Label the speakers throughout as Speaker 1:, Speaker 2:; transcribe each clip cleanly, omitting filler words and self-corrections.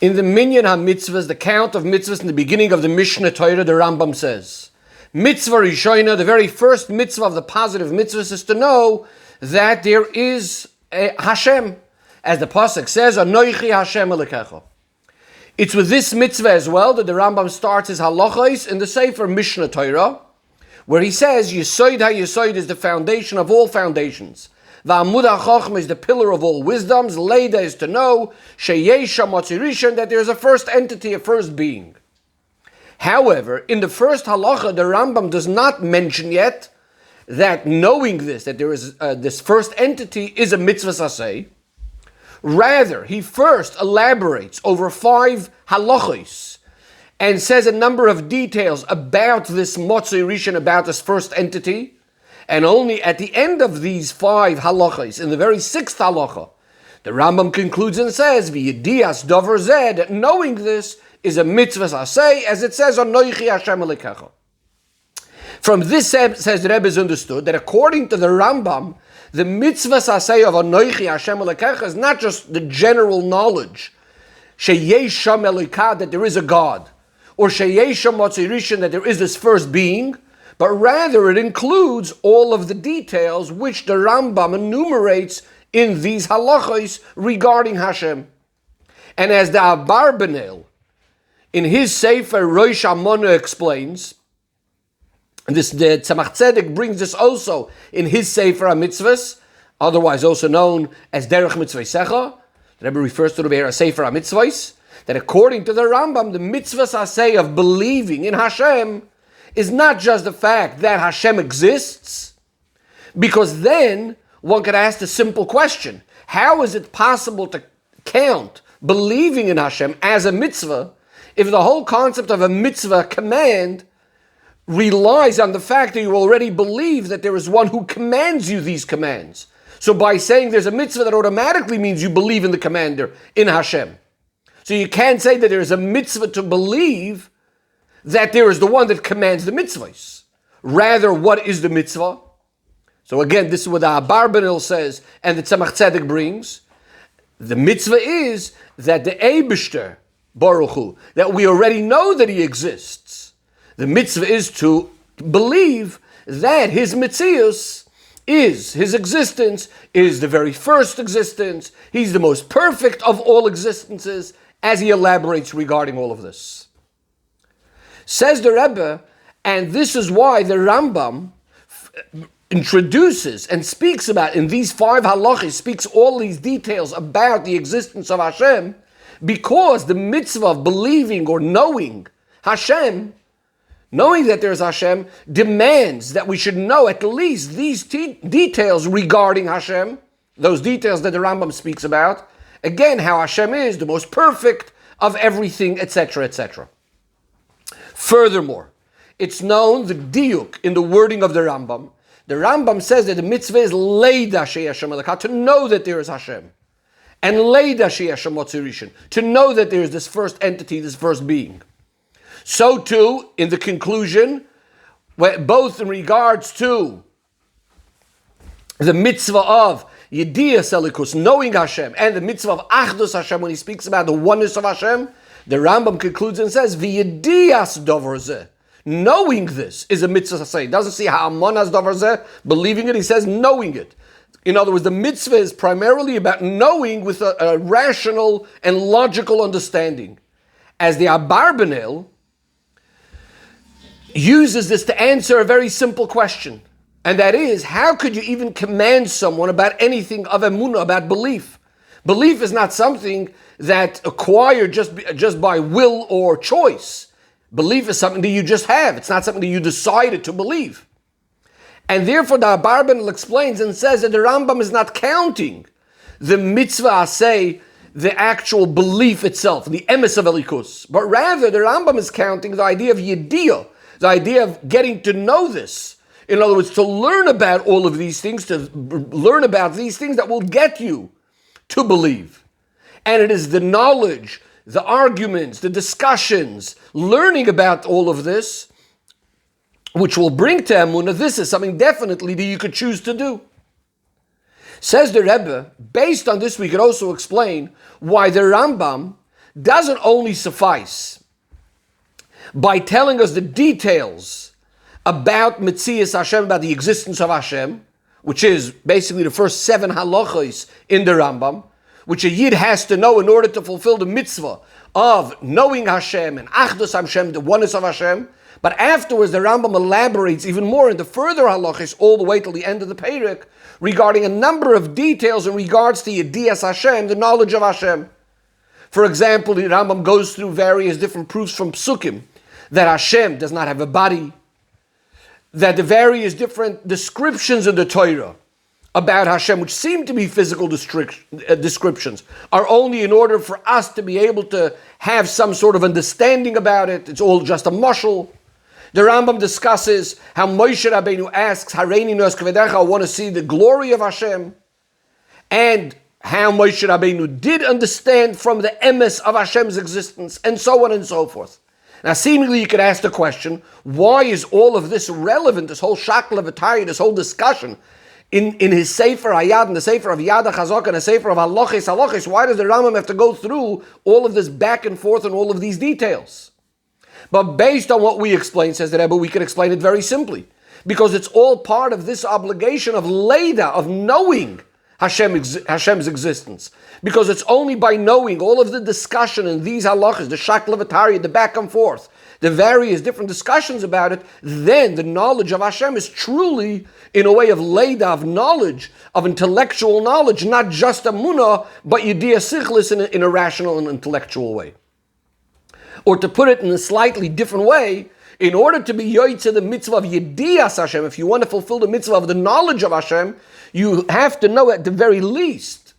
Speaker 1: In the Minyan HaMitzvahs, the count of mitzvahs in the beginning of the Mishnah Torah, the Rambam says, Mitzvah Rishoina, the very first mitzvah of the positive mitzvahs, is to know that there is a Hashem. As the Pasuk says, Anoichi Hashem Elokecha. It's with this mitzvah as well that the Rambam starts his halachos in the Sefer Mishnah Torah, where he says, Yisoid HaYisoid is the foundation of all foundations. V'amud HaChochm is the pillar of all wisdoms. Leida is to know, Sheyesha Motzirishan, that there is a first entity, a first being. However, in the first halacha, the Rambam does not mention yet that knowing this, that there is this first entity is a mitzvah saseh. Rather, he first elaborates over 5 halachos and says a number of details about this Motzei Rishon, about this first entity. And only at the end of these 5 halachos, in the very 6th halacha, the Rambam concludes and says, V'yedias davar zeh, that knowing this is a mitzvah saseh, as it says on Noichi Hashem Elokecha. From this, says the Rebbe, is understood that according to the Rambam, the mitzvah saseh of Anoichi Hashem Elokecha is not just the general knowledge, sheyesh sham Elokah, that there is a God, or sheyesh sham Motzei Rishon, that there is this first being, but rather it includes all of the details which the Rambam enumerates in these halachos regarding Hashem. And as the Abarbanel, in his Sefer Rosh Amona explains, and this, the Tzemach Tzedek brings this also in his Sefer HaMitzvahs, otherwise also known as Derech Mitzvah Sicha. The Rebbe refers to the Be'er Sefer HaMitzvahs, that according to the Rambam, the mitzvah saseh of believing in Hashem is not just the fact that Hashem exists, because then one could ask the simple question, how is it possible to count believing in Hashem as a mitzvah if the whole concept of a mitzvah command relies on the fact that you already believe that there is one who commands you these commands? So by saying there's a mitzvah, that automatically means you believe in the commander, in Hashem. So you can't say that there is a mitzvah to believe that there is the one that commands the mitzvahs. Rather, what is the mitzvah? So again, this is what the Abarbanel says and the Tzemach Tzedek brings. The mitzvah is that the Eibishter, Baruch Hu, that we already know that he exists. The mitzvah is to believe that his mitzius is, his existence is the very first existence. He's the most perfect of all existences, as he elaborates regarding all of this. Says the Rebbe, and this is why the Rambam introduces and speaks about, in these 5 halachos, speaks all these details about the existence of Hashem, because the mitzvah of believing or knowing Hashem, knowing that there's Hashem, demands that we should know at least these details regarding Hashem, those details that the Rambam speaks about, again, how Hashem is the most perfect of everything, etc., etc. Furthermore, it's known, the diuk in the wording of the Rambam. The Rambam says that the mitzvah is leida shei Hashem Elokecha, to know that there is Hashem, and leida shei Hashem Motzei Rishon, to know that there is this first entity, this first being. So too, in the conclusion, both in regards to the mitzvah of Yedias Elikus, knowing Hashem, and the mitzvah of Achdus Hashem, when he speaks about the oneness of Hashem, the Rambam concludes and says, V'yedias davar zeh. Knowing this is a mitzvah saseh. He doesn't say ha'amanas davar zeh, believing it, he says knowing it. In other words, the mitzvah is primarily about knowing with a rational and logical understanding. As the Abarbanel uses this to answer a very simple question. And that is, how could you even command someone about anything of emunah, about belief? Belief is not something that acquired just by will or choice. Belief is something that you just have. It's not something that you decided to believe. And therefore the Abarbanel explains and says that the Rambam is not counting the mitzvah aseh, the actual belief itself, the emes of Elikus, but rather the Rambam is counting the idea of yediyah, the idea of getting to know this. In other words, to learn about all of these things, to learn about these things that will get you to believe. And it is the knowledge, the arguments, the discussions, learning about all of this, which will bring to emunah. This is something definitely that you could choose to do. Says the Rebbe, based on this we could also explain why the Rambam doesn't only suffice by telling us the details about Metzias Hashem, about the existence of Hashem, which is basically the first 7 halachos in the Rambam, which a Yid has to know in order to fulfill the mitzvah of knowing Hashem and Achdus Hashem, the oneness of Hashem. But afterwards, the Rambam elaborates even more in the further halachos all the way till the end of the Perek regarding a number of details in regards to Yedias Hashem, the knowledge of Hashem. For example, the Rambam goes through various different proofs from Psukim that Hashem does not have a body, that the various different descriptions in the Torah about Hashem, which seem to be physical descriptions, are only in order for us to be able to have some sort of understanding about it. It's all just a mashal. The Rambam discusses how Moshe Rabbeinu asks, Hareini nos kvedecha, I want to see the glory of Hashem, and how Moshe Rabbeinu did understand from the emes of Hashem's existence, and so on and so forth. Now, seemingly you could ask the question, why is all of this relevant, this whole shakla v'tari, this whole discussion, in his Sefer Hayad, in the Sefer of Yad HaChazak, and the Sefer of Halachis, why does the Rambam have to go through all of this back and forth and all of these details? But based on what we explained, says the Rebbe, we can explain it very simply. Because it's all part of this obligation of Leida, of knowing Hashem's existence. Because it's only by knowing all of the discussion in these halachas, the shakla v'tari, the back and forth, the various different discussions about it, then the knowledge of Hashem is truly in a way of Leida, of knowledge, of intellectual knowledge, not just a munah, but yediyah sichlis in a rational and intellectual way. Or to put it in a slightly different way, in order to be yoytze the mitzvah of yediyas Hashem, if you want to fulfill the mitzvah of the knowledge of Hashem, you have to know at the very least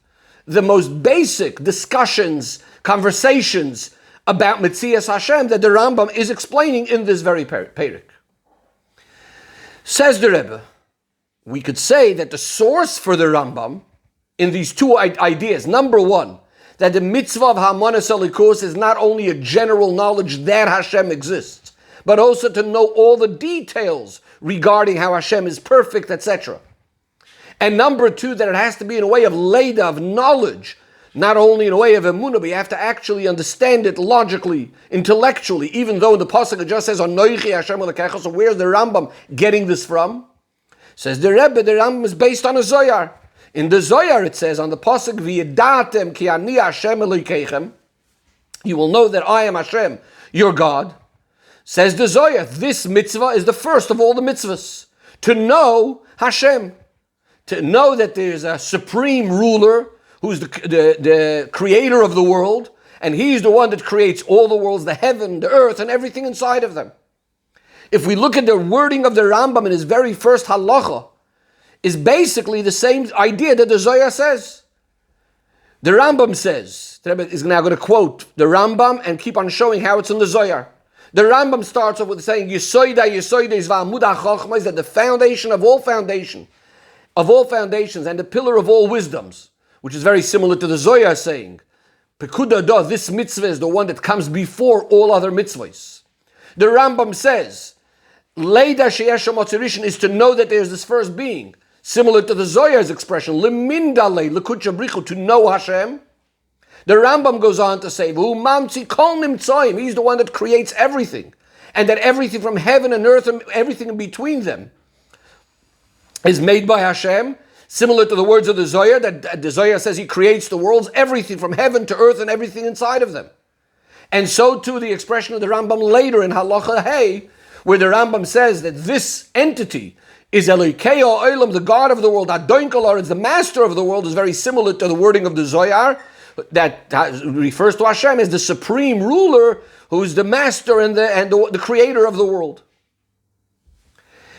Speaker 1: the most basic discussions, conversations about Metzias Hashem that the Rambam is explaining in this very Perek. Says the Rebbe, we could say that the source for the Rambam in these two ideas, number one, that the mitzvah of Hamanas Elikus is not only a general knowledge that Hashem exists, but also to know all the details regarding how Hashem is perfect, etc. And number two, that it has to be in a way of leida, of knowledge, not only in a way of emunah, but you have to actually understand it logically, intellectually, even though in the pasuk it just says, Anoichi Hashem Elokecha. So where's the Rambam getting this from? Says the Rebbe, the Rambam is based on a Zohar. In the Zohar it says on the pasuk, V'yedatem ki ani Hashem Elokechem, you will know that I am Hashem, your God. Says the Zohar, this mitzvah is the first of all the mitzvahs. To know Hashem. To know that there's a supreme ruler who's the creator of the world, and he's the one that creates all the worlds, the heaven, the earth, and everything inside of them. If we look at the wording of the Rambam in his very first halacha, is basically the same idea that the Zohar says. The Rambam says, the Rebbe is now going to quote the Rambam and keep on showing how it's in the Zohar. The Rambam starts off with saying, Yisoida is va'amud ha'chochma, is that the foundation of all foundations, and the pillar of all wisdoms, which is very similar to the Zohar saying, Pekuda do, this mitzvah is the one that comes before all other mitzvahs. The Rambam says, Leida sheyesh ha'motzirishin is to know that there's this first being, similar to the Zohar's expression, Lemindale, lekutcha brichu, to know Hashem. The Rambam goes on to say, V'hu mamtzi kol nimtzoim, he's the one that creates everything, and that everything from heaven and earth and everything in between them is made by Hashem, similar to the words of the Zohar, that the Zohar says he creates the worlds, everything from heaven to earth and everything inside of them. And so too the expression of the Rambam later in Halacha Hey, where the Rambam says that this entity is Elokei Olam, the God of the world, Adon Kol Haaretz, the master of the world, is very similar to the wording of the Zohar, that refers to Hashem as the supreme ruler, who's the master and the creator of the world.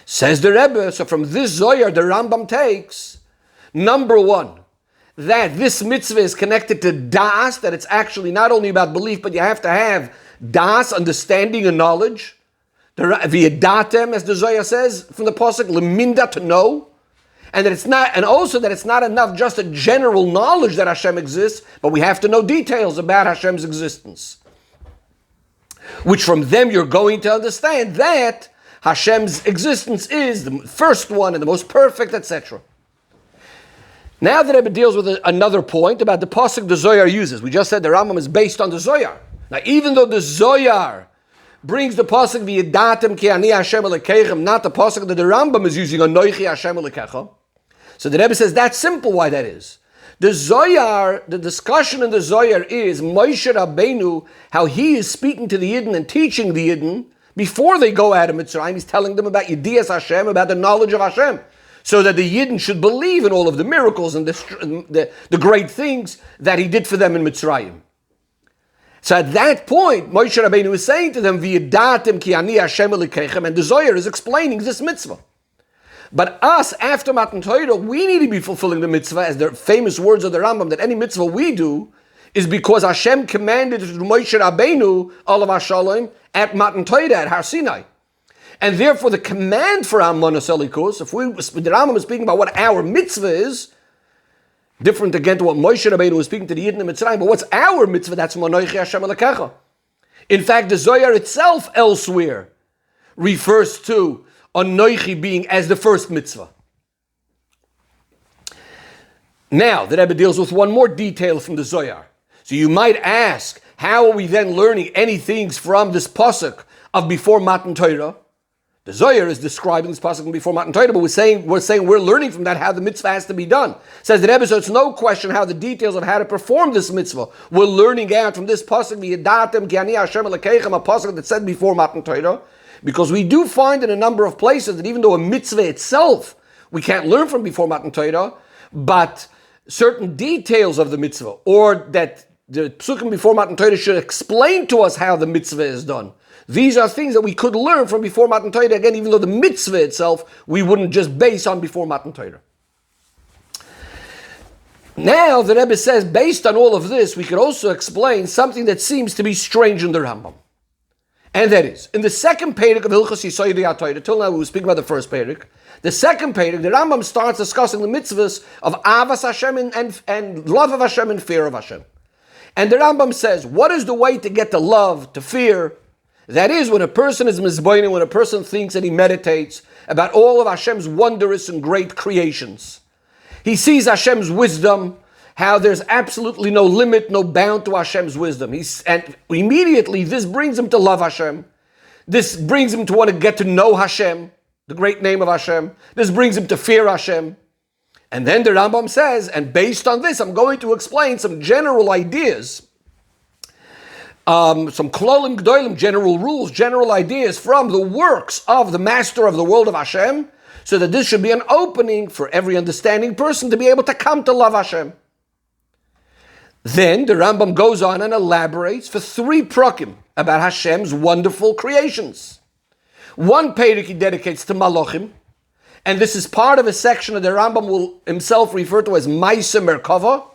Speaker 1: Says the Rebbe, so from this Zohar, the Rambam takes, number one, that this mitzvah is connected to das, that it's actually not only about belief, but you have to have das, understanding and knowledge. V'yedatem, as the Zohar says, from the pasuk, leminda, to know. And that it's not, and also that it's not enough just a general knowledge that Hashem exists, but we have to know details about Hashem's existence. Which from them you're going to understand that Hashem's existence is the first one and the most perfect, etc. Now the Rebbe deals with another point about the pasuk the Zohar uses. We just said the Rambam is based on the Zohar. Now, even though the Zohar brings the pasuk v'yedatem ki ani Hashem Elokeichem, not the pasuk that the Rambam is using, Anochi Hashem Elokecha. So the Rebbe says that's simple why that is. The Zohar, the discussion in the Zohar is Moshe Rabbeinu, how he is speaking to the Yidden and teaching the Yidden before they go out of Mitzrayim. He's telling them about Yedias Hashem, about the knowledge of Hashem, so that the Yidden should believe in all of the miracles and the great things that he did for them in Mitzrayim. So at that point, Moshe Rabbeinu is saying to them, V'yedatem ki ani Hashem Elokeichem, and the Zohar is explaining this mitzvah. But us, after Matan Torah, we need to be fulfilling the mitzvah, as the famous words of the Rambam, that any mitzvah we do is because Hashem commanded to Moshe Rabbeinu, Olav HaShalom, at Matan Torah, at Har Sinai. And therefore the command for Amanas Elikus, the Rambam is speaking about what our mitzvah is, different again to what Moshe Rabbeinu was speaking to the Yidden in Mitzrayim, but what's our mitzvah? That's Manoichi Hashem Elokecha. In fact, the Zohar itself elsewhere refers to Anoichi being as the first mitzvah. Now, the Rebbe deals with one more detail from the Zohar. So you might ask, how are we then learning any things from this pasuk of before Matan Torah? The Zohar is describing this pasuk before Matan Torah, but we're saying we're learning from that how the mitzvah has to be done. Says the Rebbe, so it's no question how the details of how to perform this mitzvah we're learning out from this pasuk, V'yedatem ki ani Hashem Elokeichem, a pasuk that's said before Matan Torah. Because we do find in a number of places that even though a mitzvah itself we can't learn from before Matan Torah, but certain details of the mitzvah, or that the psukim before Matan Torah should explain to us how the mitzvah is done. These are things that we could learn from before Matan Torah, again, even though the mitzvah itself we wouldn't just base on before Matan Torah. Now the Rebbe says, based on all of this, we could also explain something that seems to be strange in the Rambam. And that is, in the second Perek of Hilchos Yisayid HaTorah, till now we were speaking about the first Perek, the second Perek, the Rambam starts discussing the mitzvahs of Avas Hashem and love of Hashem and fear of Hashem. And the Rambam says, what is the way to get to love, to fear? That is, when a person is mizboinen, when a person thinks and he meditates about all of Hashem's wondrous and great creations. He sees Hashem's wisdom, how there's absolutely no limit, no bound to Hashem's wisdom. And immediately this brings him to love Hashem. This brings him to want to get to know Hashem, the great name of Hashem. This brings him to fear Hashem. And then the Rambam says, and based on this, I'm going to explain some general ideas, some klolim gdolim, general rules, general ideas from the works of the master of the world of Hashem, so that this should be an opening for every understanding person to be able to come to love Hashem. Then the Rambam goes on and elaborates for 3 prakim about Hashem's wonderful creations. One perek he dedicates to Malachim, and this is part of a section that the Rambam will himself refer to as Maisa Merkava,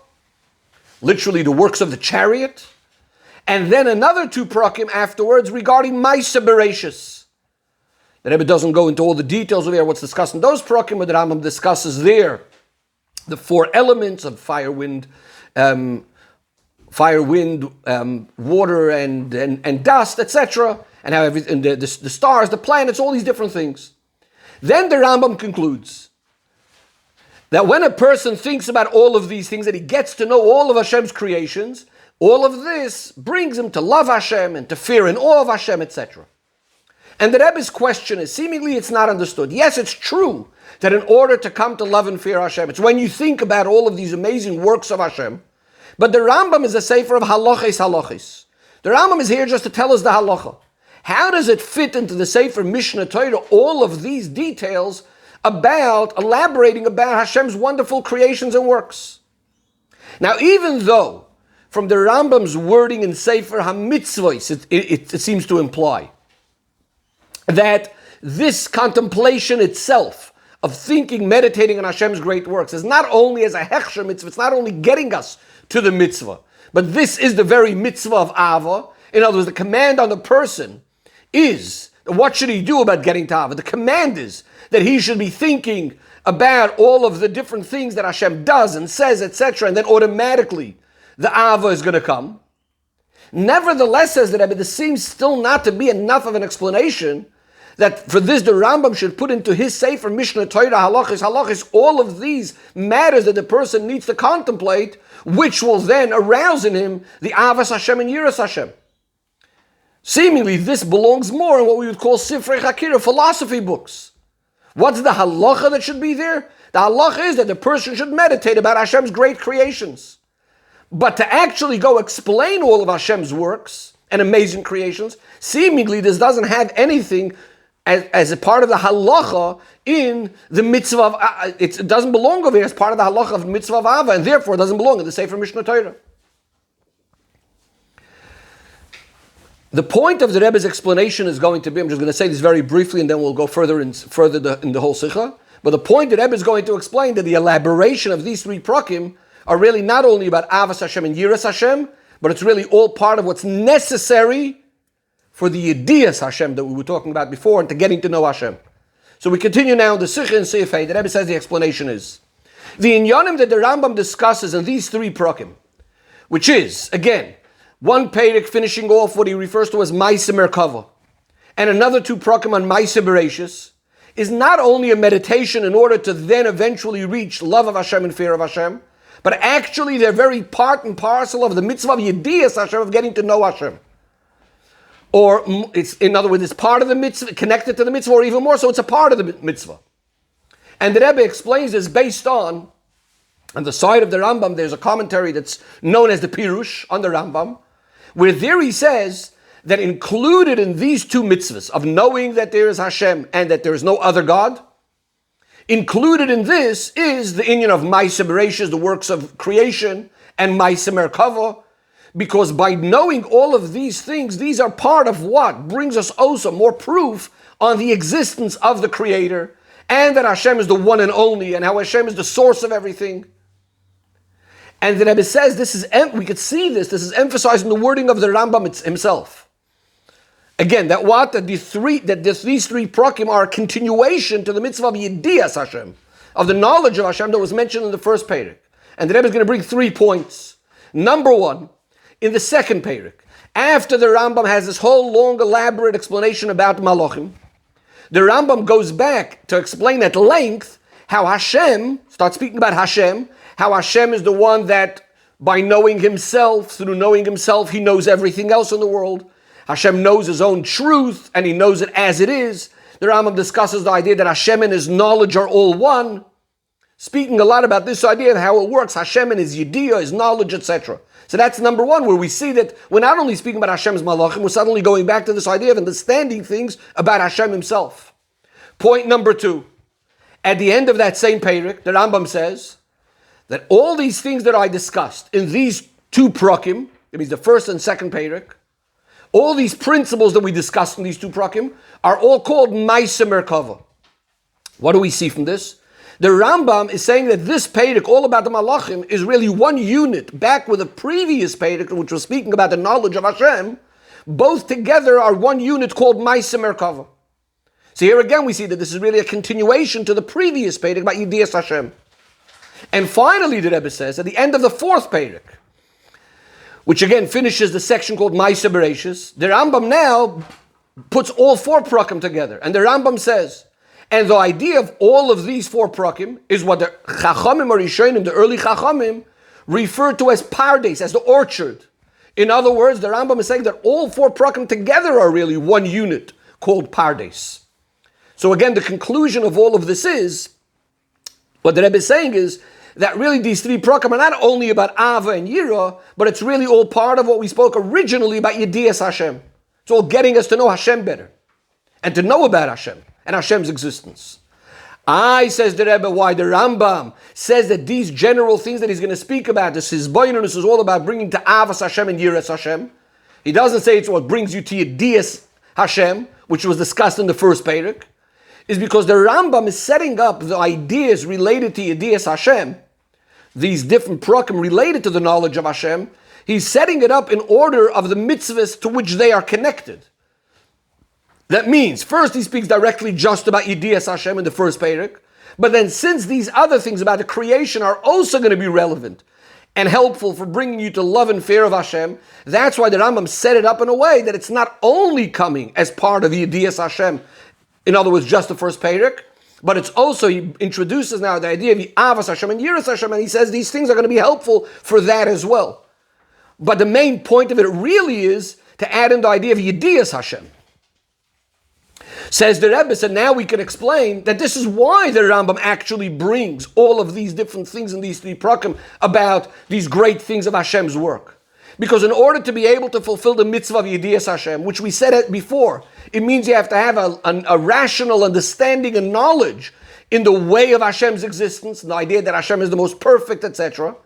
Speaker 1: literally the works of the chariot. And then another 2 prakim afterwards regarding Maisa Bereshis. The Rebbe doesn't go into all the details of what's discussed in those prakim, but the Rambam discusses there the 4 elements of fire, wind, water, and dust, etc., and how everything, the stars, the planets, all these different things. Then the Rambam concludes that when a person thinks about all of these things, that he gets to know all of Hashem's creations, all of this brings him to love Hashem and to fear and awe of Hashem, etc. And the Rebbe's question is, seemingly it's not understood. Yes, it's true that in order to come to love and fear Hashem, it's when you think about all of these amazing works of Hashem. But the Rambam is a sefer of halachis. The Rambam is here just to tell us the halacha. How does it fit into the sefer Mishnah Torah, all of these details about elaborating about Hashem's wonderful creations and works? Now, even though from the Rambam's wording in Sefer HaMitzvos, it seems to imply that this contemplation itself of thinking, meditating on Hashem's great works is not only as a hechsher mitzvah, it's not only getting us to the mitzvah, but this is the very mitzvah of Ava. In other words, the command on the person is, what should he do about getting to Ava? The command is that he should be thinking about all of the different things that Hashem does and says, etc., and then automatically the Ava is going to come. Nevertheless, says the Rebbe, this seems still not to be enough of an explanation that for this the Rambam should put into his Sefer Mishnah Torah halachis, all of these matters that the person needs to contemplate, which will then arouse in him the Avas Hashem and Yiras Hashem. Seemingly, this belongs more in what we would call Sifrei Chakira, philosophy books. What's the halacha that should be there? The halacha is that the person should meditate about Hashem's great creations. But to actually go explain all of Hashem's works and amazing creations, seemingly this doesn't have anything as a part of the halacha in the mitzvah of, it doesn't belong over here as part of the halacha of the mitzvah of Ava, and therefore it doesn't belong in the Sefer Mishnah Torah. The point of the Rebbe's explanation is going to be, I'm just going to say this very briefly and then we'll go further in the whole Sicha, but the point that Rebbe is going to explain that the elaboration of these three prakim are really not only about Avas Hashem and Yiras Hashem, but it's really all part of what's necessary for the Yediyas Hashem that we were talking about before and to getting to know Hashem. So we continue now the Sicha and Seif Hey. The Rebbe says the explanation is the inyanim that the Rambam discusses in these three prakim, which is, again, one Perek finishing off what he refers to as Ma'aseh Merkava, and another two prakim on Ma'aseh Bereishis, is not only a meditation in order to then eventually reach love of Hashem and fear of Hashem, but actually they're very part and parcel of the mitzvah of Yediyas Hashem, of getting to know Hashem. Or, it's, in other words, it's part of the mitzvah, connected to the mitzvah, or even more so, it's a part of the mitzvah. And the Rebbe explains this based on the side of the Rambam, there's a commentary that's known as the Pirush on the Rambam, where there he says that included in these two mitzvahs of knowing that there is Hashem and that there is no other God, included in this is the inyan of Ma'aseh Bereishis, the works of creation, and Ma'aseh Merkava, because by knowing all of these things, these are part of what brings us also more proof on the existence of the Creator, and that Hashem is the one and only, and how Hashem is the source of everything. And the Rebbe says we could see this is emphasizing the wording of the Rambam himself. Again, that these three prakim are a continuation to the mitzvah of Yediyas Hashem, of the knowledge of Hashem that was mentioned in the first Perek. And the Rebbe is going to bring 3 points. Number one, in the second Perek, after the Rambam has this whole long, elaborate explanation about Malachim, the Rambam goes back to explain at length how Hashem, starts speaking about Hashem, how Hashem is the one that, by knowing Himself, through knowing Himself, He knows everything else in the world. Hashem knows His own truth, and He knows it as it is. The Rambam discusses the idea that Hashem and His knowledge are all one, speaking a lot about this idea and how it works, Hashem and His Yediyah, His knowledge, etc. So that's number one, where we see that we're not only speaking about Hashem's Malachim, we're suddenly going back to this idea of understanding things about Hashem Himself. Point number 2, at the end of that same Perek, the Rambam says that all these things that I discussed in these 2 prakim, it means the first and second Perek, all these principles that we discussed in these 2 prakim are all called Ma'aseh Merkava. What do we see from this? The Rambam is saying that this Perek, all about the Malachim, is really one unit, back with the previous Perek, which was speaking about the knowledge of Hashem. Both together are one unit called Ma'aseh Merkava. So here again we see that this is really a continuation to the previous Perek about Yediyas Hashem. And finally, the Rebbe says, at the end of the 4th Perek, which again finishes the section called Ma'aseh Bereishis, the Rambam now puts all 4 prakim together. And the Rambam says, and the idea of all of these 4 prakim is what the Chachamim or Rishonim, the early Chachamim, referred to as Pardes, as the orchard. In other words, the Rambam is saying that all 4 prakim together are really one unit called Pardes. So again, the conclusion of all of this is, what the Rebbe is saying is that really these 3 prakim are not only about Ava and Yira, but it's really all part of what we spoke originally about Yediyas Hashem. It's all getting us to know Hashem better, and to know about Hashem and Hashem's existence. Says the Rebbe, why the Rambam says that these general things that he's going to speak about, this Hizboinus, is all about bringing to Avas Hashem and Yiras Hashem. He doesn't say it's what brings you to Yediyas Hashem, which was discussed in the first Perek, is because the Rambam is setting up the ideas related to Yediyas Hashem, these different prakim related to the knowledge of Hashem. He's setting it up in order of the mitzvahs to which they are connected. That means, first he speaks directly just about Yediyas Hashem in the first Perek, but then since these other things about the creation are also going to be relevant and helpful for bringing you to love and fear of Hashem, that's why the Rambam set it up in a way that it's not only coming as part of Yediyas Hashem, In other words, just the first Perek. But it's also, he introduces now the idea of Avas Hashem and Yiras Hashem, and he says these things are going to be helpful for that as well. But the main point of it really is to add in the idea of Yedias Hashem. Says the Rebbe, so now we can explain that this is why the Rambam actually brings all of these different things in these three prakim about these great things of Hashem's work. Because in order to be able to fulfill the mitzvah of Yedias Hashem, which we said it before, it means you have to have a rational understanding and knowledge in the way of Hashem's existence, the idea that Hashem is the most perfect, etc.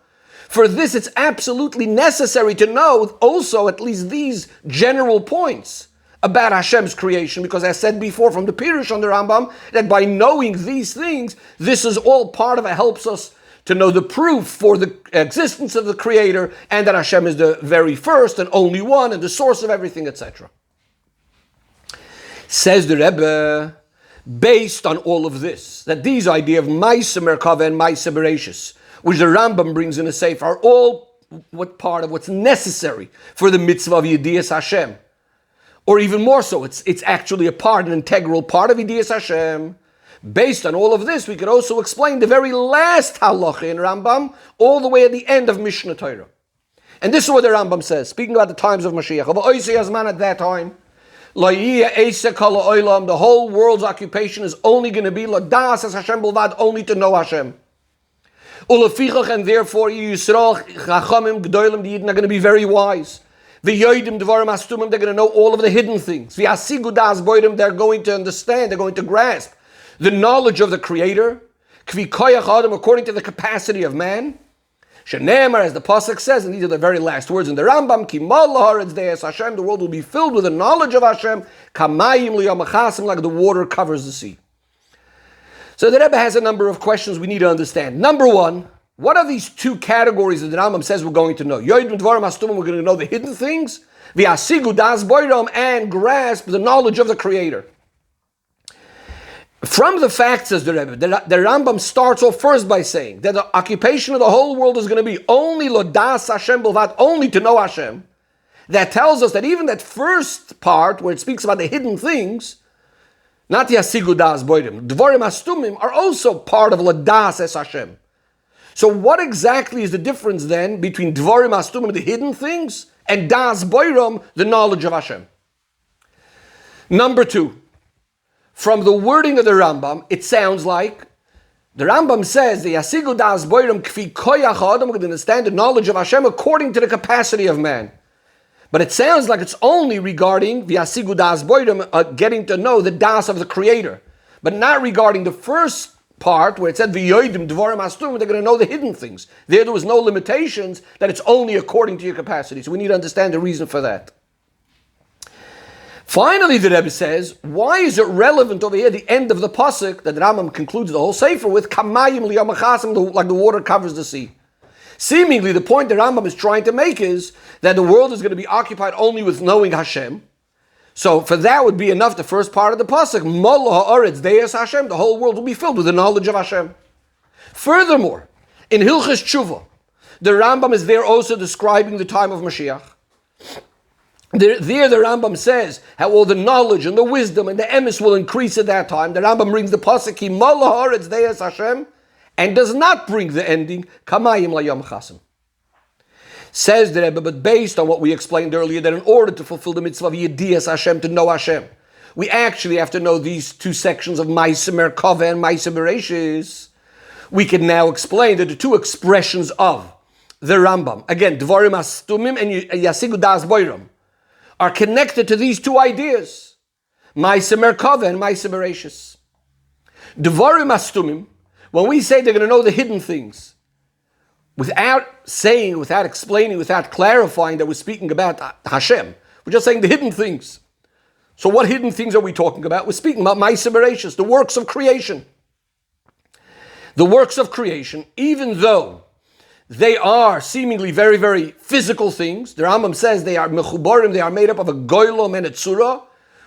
Speaker 1: For this, it's absolutely necessary to know also at least these general points about Hashem's creation, because I said before from the Pirush on the Rambam, that by knowing these things, this is all part of it, helps us to know the proof for the existence of the Creator, and that Hashem is the very first and only one, and the source of everything, etc. Says the Rebbe, based on all of this, that these idea of Maisa Merkava and Maisa Bereshis, which the Rambam brings in a Sefer, are all what part of what's necessary for the mitzvah of Yedias Hashem. Or even more so, it's actually an integral part of Yedias Hashem. Based on all of this, we could also explain the very last halacha in Rambam, all the way at the end of Mishnah Torah. And this is what the Rambam says, speaking about the times of Mashiach. At that time, the whole world's occupation is only going to be only to know Hashem. And therefore, Yisro, Chachamim, G'dolim, the Yidden are going to be very wise. The Yoidim, Devarim, Astumim, they're going to know all of the hidden things. The Asigu Das Boidim, they're going to understand, they're going to grasp the knowledge of the Creator, Kvi Koyach Adam, according to the capacity of man. Shenemar, as the Pasuk says, and these are the very last words in the Rambam, Ki Mal Haaretz De'es Hashem, the world will be filled with the knowledge of Hashem, Kamayim Liyam Achasim, like the water covers the sea. So the Rebbe has a number of questions we need to understand. Number one, what are these two categories that the Rambam says we're going to know? Yoidim Dvarim Astumim, we're going to know the hidden things, V'asigu Das Boiram, and grasp the knowledge of the Creator. From the fact, says the Rebbe, the Rambam starts off first by saying that the occupation of the whole world is going to be only Lodas Hashem Bilvat, only to know Hashem. That tells us that even that first part, where it speaks about the hidden things, not the Asigu Das Boidim, Dvarim Astumim, are also part of Lodas Es Hashem. So what exactly is the difference then between Dvarim Astumim, the hidden things, and Das Boiram, the knowledge of Hashem? Number two, from the wording of the Rambam, it sounds like the Rambam says the Yasigu Das Boiram Kfi Koyach Adam, we can understand the knowledge of Hashem according to the capacity of man. But it sounds like it's only regarding the Yasigu Das Boiram, getting to know the Das of the Creator, but not regarding the first part where it said V'yoidim Dvarim Astum, they're going to know the hidden things. There was no limitations, that it's only according to your capacity. So we need to understand the reason for that. Finally, the Rebbe says, why is it relevant over here, the end of the pasuk that the Rambam concludes the whole sefer with, Kamayim liyam achasim, like the water covers the sea? Seemingly, the point the Rambam is trying to make is that the world is going to be occupied only with knowing Hashem. So for that would be enough, the first part of the pasuk, Mol ha'aretz de'es Hashem, the whole world will be filled with the knowledge of Hashem. Furthermore, in Hilchos Tshuva, the Rambam is there also describing the time of Mashiach. There the Rambam says how all the knowledge and the wisdom and the emes will increase at that time. The Rambam brings the pasuk, Ki Mal ha'aretz de'es Hashem, and does not bring the ending, Kamayim layam chasim. Says the Rebbe, but based on what we explained earlier, that in order to fulfill the mitzvah of Yedias Hashem, to know Hashem, we actually have to know these two sections of Maisa Merkava and Maisa Bereshis. We can now explain that the two expressions of the Rambam, again, Dvarim Astumim and Yasigu Das Boiram, are connected to these two ideas, Maisa Merkava and Maisa Bereshis. Dvarim Astumim, when we say they're going to know the hidden things, without saying, without explaining, without clarifying that we're speaking about Hashem, we're just saying the hidden things. So what hidden things are we talking about? We're speaking about Maisa Bereshis, the works of creation. The works of creation, even though they are seemingly very, very physical things, the Rambam says they are mechubarim, they are made up of a goylom and a tzura,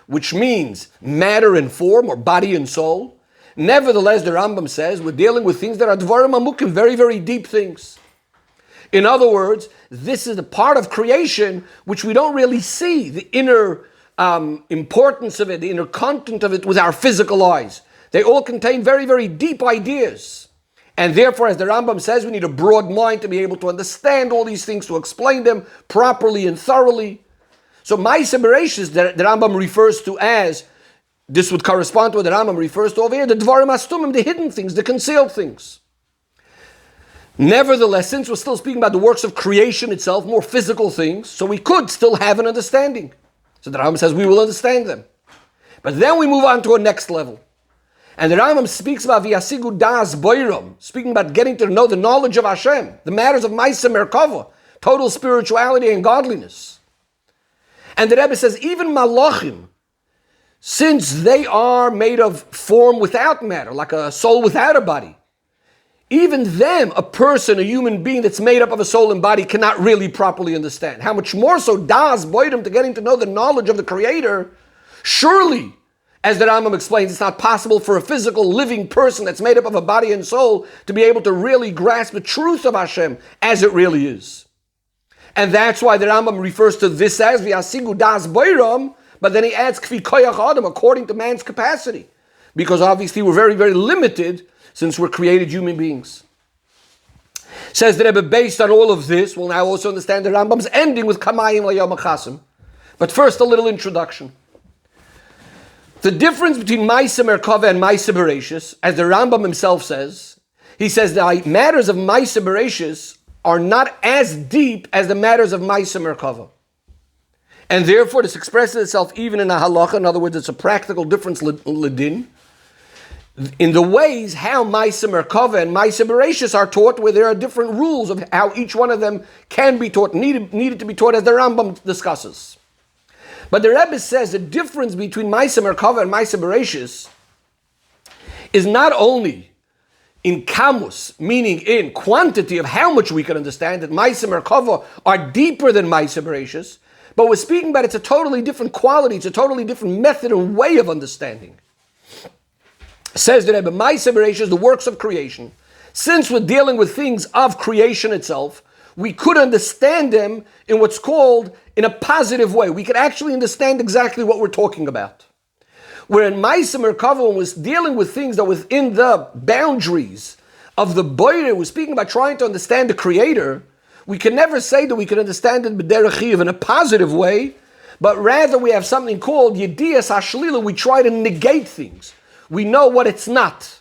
Speaker 1: which means matter and form, or body and soul. Nevertheless, the Rambam says we're dealing with things that are dvarim amukim, very, very deep things. In other words, this is the part of creation which we don't really see, the inner importance of it, the inner content of it with our physical eyes. They all contain very, very deep ideas. And therefore, as the Rambam says, we need a broad mind to be able to understand all these things, to explain them properly and thoroughly. So Ma'aseh Bereishis, the Rambam refers to as, this would correspond to what the Rambam refers to over here, the Dvarim Astumim, the hidden things, the concealed things. Nevertheless, since we're still speaking about the works of creation itself, more physical things, so we could still have an understanding. So the Rambam says we will understand them. But then we move on to a next level. And the Rambam speaks about V'yasigu das boiram, speaking about getting to know the knowledge of Hashem, the matters of Ma'aseh Merkava, total spirituality and godliness. And the Rebbe says even Malachim, since they are made of form without matter, like a soul without a body, even them, a person, a human being that's made up of a soul and body, cannot really properly understand. How much more so das boiram, to getting to know the knowledge of the Creator. Surely, as the Rambam explains, it's not possible for a physical living person that's made up of a body and soul to be able to really grasp the truth of Hashem as it really is. And that's why the Rambam refers to this as V'yasigu das boiram, but then he adds Kfi koyach adam, according to man's capacity. Because obviously we're very, very limited since we're created human beings. Says the Rebbe, based on all of this, we'll now also understand the Rambam's ending with Kamayim Layom HaChasim. But first, a little introduction. The difference between Ma'aseh Merkava and Ma'aseh Bereishis, as the Rambam himself says, he says the matters of Ma'aseh Bereishis are not as deep as the matters of Ma'aseh Merkava. And therefore, this expresses itself even in a halacha. In other words, it's a practical difference ledin, in the ways how Ma'aseh Merkava and Ma'aseh Bereishis are taught, where there are different rules of how each one of them can be taught, needed to be taught, as the Rambam discusses. But the Rebbe says the difference between Ma'aseh Merkava and Ma'aseh Bereishis is not only in kamus, meaning in quantity of how much we can understand, that Ma'aseh Merkava are deeper than Ma'aseh Bereishis, but we're speaking about it's a totally different quality, it's a totally different method and way of understanding. Says the Rebbe, Ma'aseh Bereishis, the works of creation, since we're dealing with things of creation itself, we could understand them in what's called in a positive way. We could actually understand exactly what we're talking about. Where in Ma'aseh Merkava, when we're dealing with things that are within the boundaries of the boire, we're speaking about trying to understand the Creator, we can never say that we can understand it b'derech chiyuv, in a positive way, but rather we have something called yediyas hashlila. We try to negate things. We know what it's not.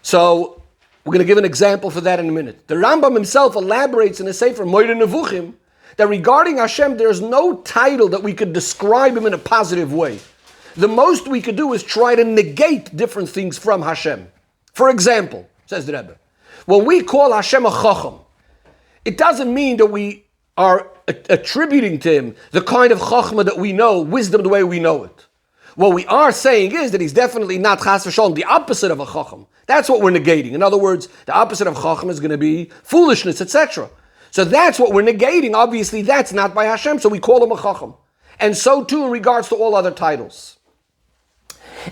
Speaker 1: So, we're going to give an example for that in a minute. The Rambam himself elaborates in the Sefer Moed Nevuchim that regarding Hashem, there's no title that we could describe him in a positive way. The most we could do is try to negate different things from Hashem. For example, says the Rebbe, when we call Hashem a chacham, it doesn't mean that we are attributing to him the kind of chachma that we know, wisdom the way we know it. What we are saying is that he's definitely not chas v'shalom, the opposite of a chacham. That's what we're negating. In other words, the opposite of chacham is going to be foolishness, etc. So that's what we're negating. Obviously, that's not by Hashem, so we call him a chacham. And so too in regards to all other titles.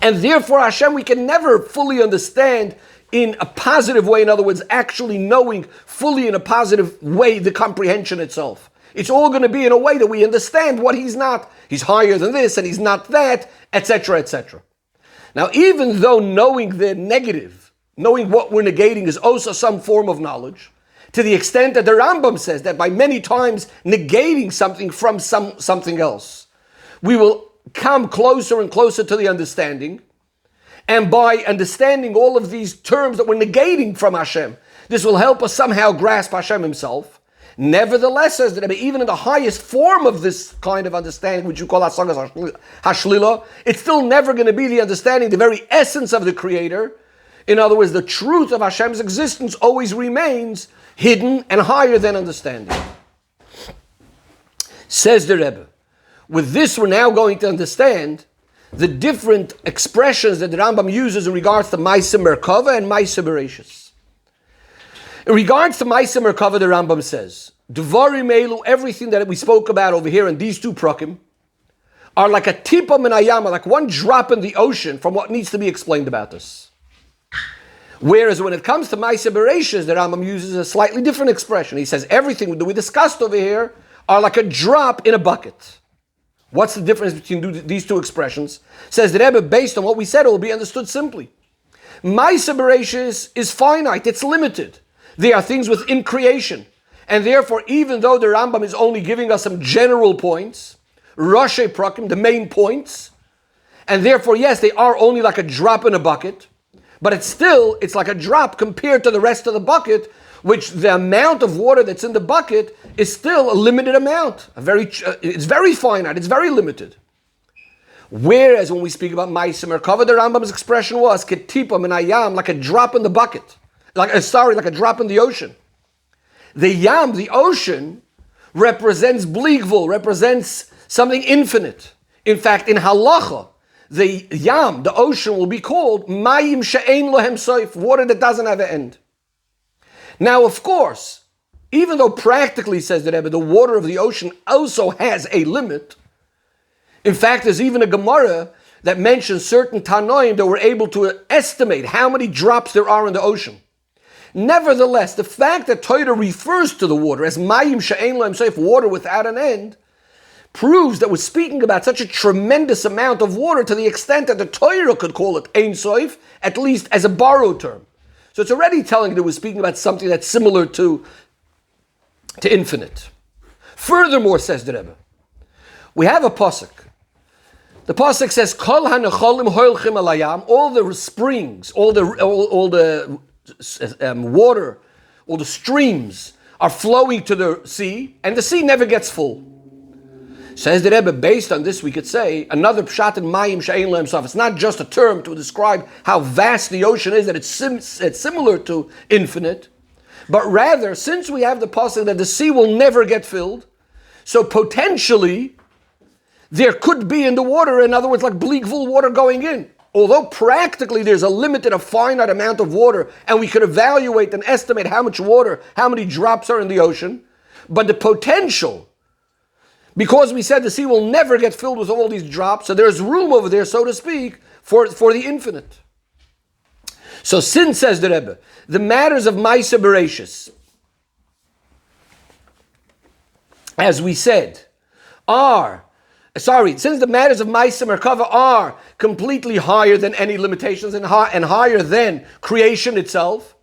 Speaker 1: And therefore, Hashem, we can never fully understand in a positive way. In other words, actually knowing fully in a positive way the comprehension itself. It's all going to be in a way that we understand what he's not. He's higher than this and he's not that, etc., etc. Now, even though knowing the negative, knowing what we're negating is also some form of knowledge, to the extent that the Rambam says that by many times negating something from something else, we will come closer and closer to the understanding. And by understanding all of these terms that we're negating from Hashem, this will help us somehow grasp Hashem himself. Nevertheless, says the Rebbe, even in the highest form of this kind of understanding, which you call Hasagas Hashlila, it's still never going to be the understanding, the very essence of the Creator. In other words, the truth of Hashem's existence always remains hidden and higher than understanding. Says the Rebbe, with this we're now going to understand the different expressions that the Rambam uses in regards to Ma'aseh Merkava and Ma'aseh Bereishis. In regards to Ma'aseh Merkava, the Rambam says, Dvarim elu, everything that we spoke about over here in these two prakim, are like a tipa min hayama, like one drop in the ocean from what needs to be explained about this. Whereas when it comes to Ma'aseh Bereishis, the Rambam uses a slightly different expression. He says everything that we discussed over here are like a drop in a bucket. What's the difference between these two expressions? Says the Rebbe, based on what we said, it will be understood simply. Ma'aseh Bereishis is finite, it's limited. They are things within creation. And therefore, even though the Rambam is only giving us some general points, Rashi Prakim, the main points, and therefore, yes, they are only like a drop in a bucket, but it's like a drop compared to the rest of the bucket, which the amount of water that's in the bucket is still a limited amount. It's very finite, it's very limited. Whereas when we speak about Ma'aseh Merkava, the Rambam's expression was Ketipa min hayam, like a drop in the bucket. Like a drop in the ocean. The Yam, the ocean, represents Bligvul, represents something infinite. In fact, in Halacha, the Yam, the ocean, will be called Mayim she'ein lohem soif, water that doesn't have an end. Now, of course, even though practically, says the Rebbe, the water of the ocean also has a limit. In fact, there's even a Gemara that mentions certain Tanoim that were able to estimate how many drops there are in the ocean. Nevertheless, the fact that Torah refers to the water as Mayim she'ein lohem soif, water without an end, proves that we're speaking about such a tremendous amount of water to the extent that the Torah could call it Ein Soif, at least as a borrowed term. So it's already telling that we're speaking about something that's similar to infinite. Furthermore, says the Rebbe, we have a pasuk. The pasuk says, Kol hanecholim hoilchim alayam, all the springs, all the water, all the streams are flowing to the sea, and the sea never gets full. Says the Rebbe, based on this we could say, another pshat in Mayim she'ein lohem sof. It's not just a term to describe how vast the ocean is, that it's similar to infinite, but rather, since we have the pasuk that the sea will never get filled, so potentially, there could be in the water, in other words, like Bligvul water going in. Although practically there's a finite amount of water, and we could evaluate and estimate how much water, how many drops are in the ocean, but the potential, because we said the sea will never get filled with all these drops, so there's room over there, so to speak, for the infinite. So since, says the Rebbe, the matters of Ma'aseh Bereishis, as we said, since the matters of Ma'aseh Merkava are completely higher than any limitations and higher than creation itself,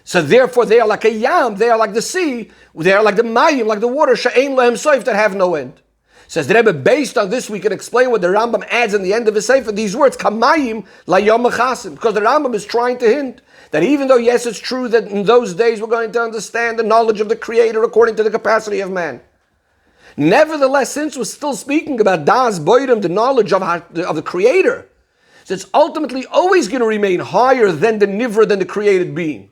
Speaker 1: so therefore they are like a yam, they are like the sea, they are like the mayim, like the water, she'ein lohem soif, that have no end. Says the Rebbe, based on this we can explain what the Rambam adds in the end of his sefer, these words, kamayim layom mechasim, because the Rambam is trying to hint that even though, yes, it's true that in those days we're going to understand the knowledge of the Creator according to the capacity of man. Nevertheless, since we're still speaking about das boidim, the knowledge of the Creator, so it's ultimately always going to remain higher than the nivra, than the created being.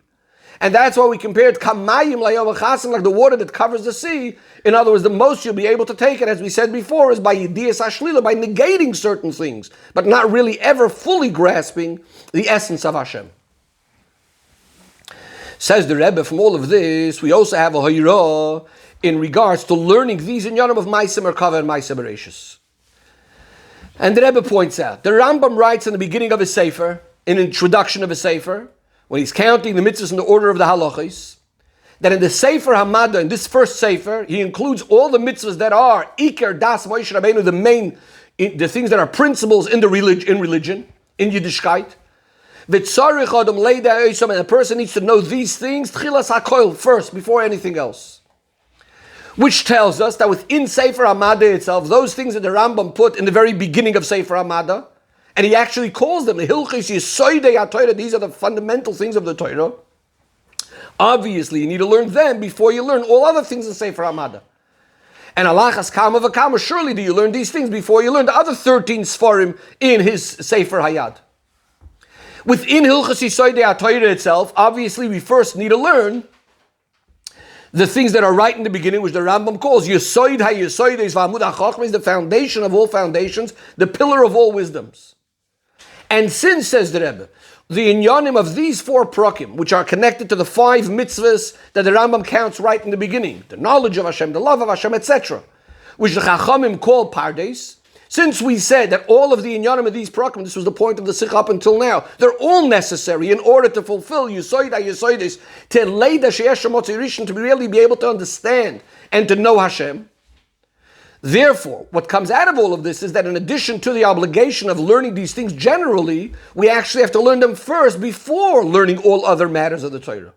Speaker 1: And that's why we compared kamayim layom mechasim, like the water that covers the sea. In other words, the most you'll be able to take it, as we said before, is by yidiyas hashlila, by negating certain things, but not really ever fully grasping the essence of Hashem. Says the Rebbe, from all of this, we also have a hayra in regards to learning these inyanim of Ma'aseh Merkava and Ma'aseh Bereishis. And the Rebbe points out, the Rambam writes in the beginning of his sefer, in introduction of his sefer, when he's counting the mitzvahs in the order of the halachos, that in the Sefer Hamada, in this first Sefer, he includes all the mitzvahs that are Iker Das Moshe Rabbeinu, the things that are principles in religion, in Yiddishkeit. V'tzarich adam leida oisam, and a person needs to know these things, tchilas hakoil, first, before anything else. Which tells us that within Sefer Hamada itself, those things that the Rambam put in the very beginning of Sefer Hamada, and he actually calls them the Hilchis Yisoidei HaTorah, these are the fundamental things of the Torah. Obviously, you need to learn them before you learn all other things in Sefer Hamada. And Alachas Kama V'Kama, surely do you learn these things before you learn the other 13 Sfarim in his Sefer Hayad. Within Hilchas Yisoidei HaTorah itself, obviously we first need to learn the things that are right in the beginning, which the Rambam calls Yisoid HaYisoides V'Amud HaChachma, is the foundation of all foundations, the pillar of all wisdoms. And since, says the Rebbe, the inyanim of these 4 prakim, which are connected to the 5 mitzvahs that the Rambam counts right in the beginning, the knowledge of Hashem, the love of Hashem, etc., which the Chachamim call pardes, since we said that all of the inyanim of these prakim, this was the point of the Sicha up until now, they're all necessary in order to fulfill Yisoid HaYisoides, to leida sheyesh motzi rishon, to really be able to understand and to know Hashem. Therefore, what comes out of all of this is that in addition to the obligation of learning these things generally, we actually have to learn them first before learning all other matters of the Torah.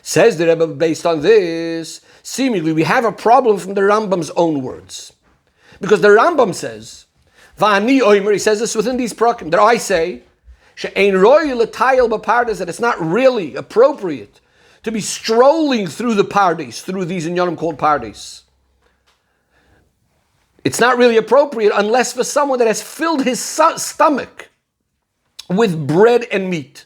Speaker 1: Says the Rebbe, based on this, seemingly we have a problem from the Rambam's own words. Because the Rambam says, Va'ani oimer, he says this within these prakim, that I say, she'ein roi l'tayel b'pardes, that it's not really appropriate to be strolling through the pardes, through these inyanim called pardes. It's not really appropriate unless for someone that has filled his stomach with bread and meat.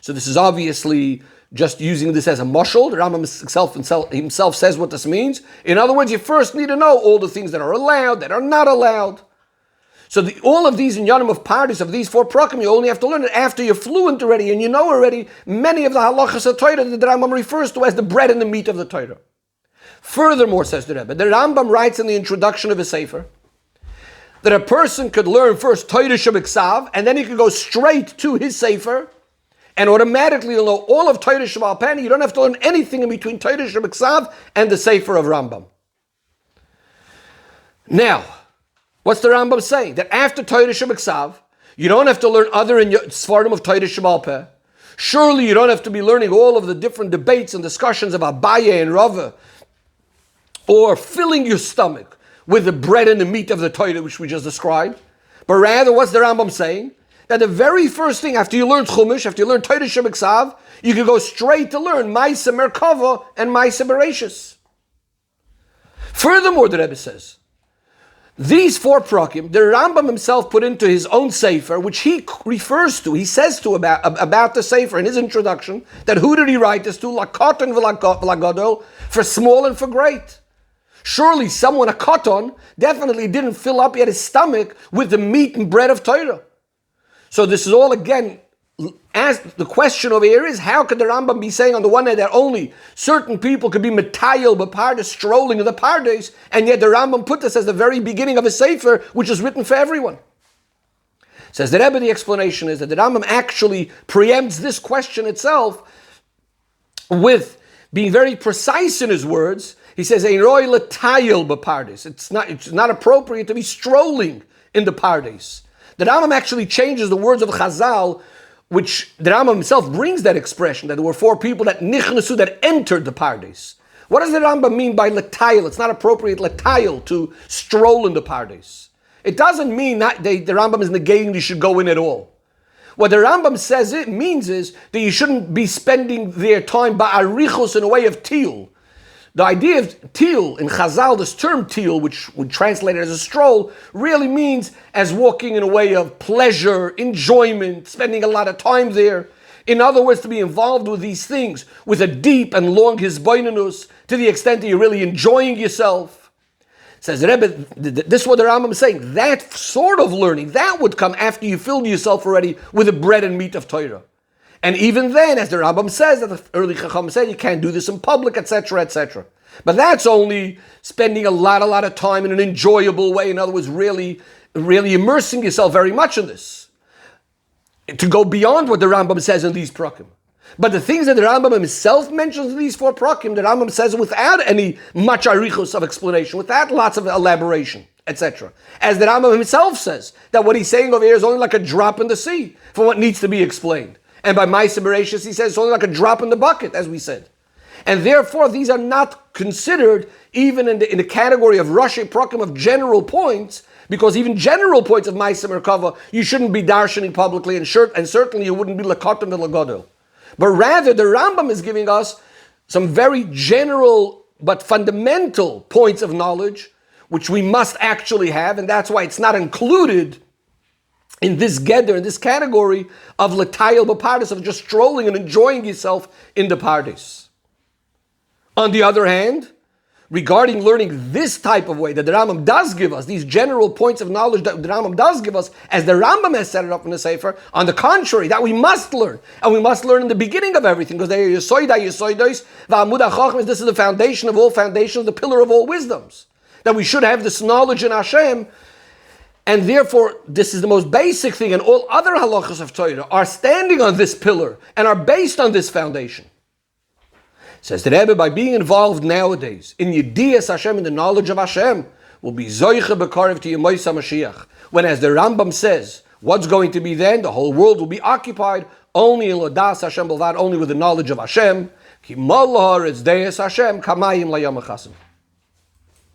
Speaker 1: So this is obviously just using this as a mashal. The Rambam himself says what this means. In other words, you first need to know all the things that are allowed, that are not allowed. So all of these inyanim of pardes, of these 4 prakim, you only have to learn it after you're fluent already, and you know already many of the halachas of Torah that the Rambam refers to as the bread and the meat of the Torah. Furthermore, says the Rebbe, the Rambam writes in the introduction of his sefer that a person could learn first Torah Shebiksav, and then he could go straight to his sefer, and automatically you'll know all of Torah Shebal Peh. You don't have to learn anything in between Torah Shebiksav and the sefer of Rambam. Now, what's the Rambam saying? That after Torah Shebiksav, you don't have to learn other in Sfardim of Torah Shebal Peh. Surely you don't have to be learning all of the different debates and discussions of Abaye and Rava, or filling your stomach with the bread and the meat of the Torah, which we just described. But rather, what's the Rambam saying? That the very first thing, after you learn Chumash, after you learn Torah Shebiksav, you can go straight to learn Ma'aseh Merkava and Ma'aseh Bereishis. Furthermore, the Rebbe says, these 4 prakim, the Rambam himself put into his own sefer, which he refers to, he says to about the sefer in his introduction, that who did he write this to? Lakoton v'lagadol, for small and for great. Surely someone, a katan, definitely didn't fill up yet his stomach with the meat and bread of Torah. So this is all again, as the question over here is, how could the Rambam be saying on the one hand that only certain people could be metayel b'pardes, strolling in the pardes, and yet the Rambam put this as the very beginning of his sefer, which is written for everyone. Says the Rebbe, the explanation is that the Rambam actually preempts this question itself with being very precise in his words. He says, "Ein roi l'tayel b'pardes." It's not appropriate to be strolling in the pardes. The Rambam actually changes the words of Chazal, which the Rambam himself brings that expression, that there were 4 people that nichnasu, that entered the pardes. What does the Rambam mean by l'tayel? It's not appropriate l'tayel to stroll in the pardes. It doesn't mean that the Rambam is negating you should go in at all. What the Rambam says it means is that you shouldn't be spending their time ba'arichos in a way of til. The idea of til, in Chazal, this term til, which would translate it as a stroll, really means as walking in a way of pleasure, enjoyment, spending a lot of time there. In other words, to be involved with these things with a deep and long hisbonenus, to the extent that you're really enjoying yourself. Says Rebbe, this is what the Rambam is saying. That sort of learning, that would come after you filled yourself already with the bread and meat of Torah. And even then, as the Rambam says, that the early Chacham said, you can't do this in public, etc., etc. But that's only spending a lot of time in an enjoyable way. In other words, really immersing yourself very much in this. To go beyond what the Rambam says in these prakim. But the things that the Rambam himself mentions in these 4 prakim, the Rambam says without any much arichos of explanation, without lots of elaboration, etc. As the Rambam himself says, that what he's saying over here is only like a drop in the sea for what needs to be explained. And by Ma'aseh Bereishis, he says it's only like a drop in the bucket, as we said. And therefore, these are not considered even in the category of Rashi Prakim, of general points, because even general points of Ma'aseh Merkava, you shouldn't be darshaning publicly, and certainly you wouldn't be lakotim v'lagadol. But rather, the Rambam is giving us some very general but fundamental points of knowledge, which we must actually have, and that's why it's not included in this gather, in this category of l'tayel b'pardes, of just strolling and enjoying yourself in the pardes. On the other hand, regarding learning this type of way that the Rambam does give us, these general points of knowledge that the Rambam does give us, as the Rambam has set it up in the Sefer, on the contrary, that we must learn. And we must learn in the beginning of everything, because they are Yesoidos, V'amud HaChachmas, this is the foundation of all foundations, the pillar of all wisdoms. That we should have this knowledge in Hashem, and therefore, this is the most basic thing, and all other halachas of Torah are standing on this pillar and are based on this foundation. Says the Rebbe, by being involved nowadays in Yediyas Hashem, in the knowledge of Hashem, will be Zoicha B'Karev to Yemois HaMashiach. When, as the Rambam says, what's going to be then? The whole world will be occupied only in Lodas Hashem B'Lvad, only with the knowledge of Hashem. Ki Mallah It's Deyas Hashem Kamayim Layam Achasim.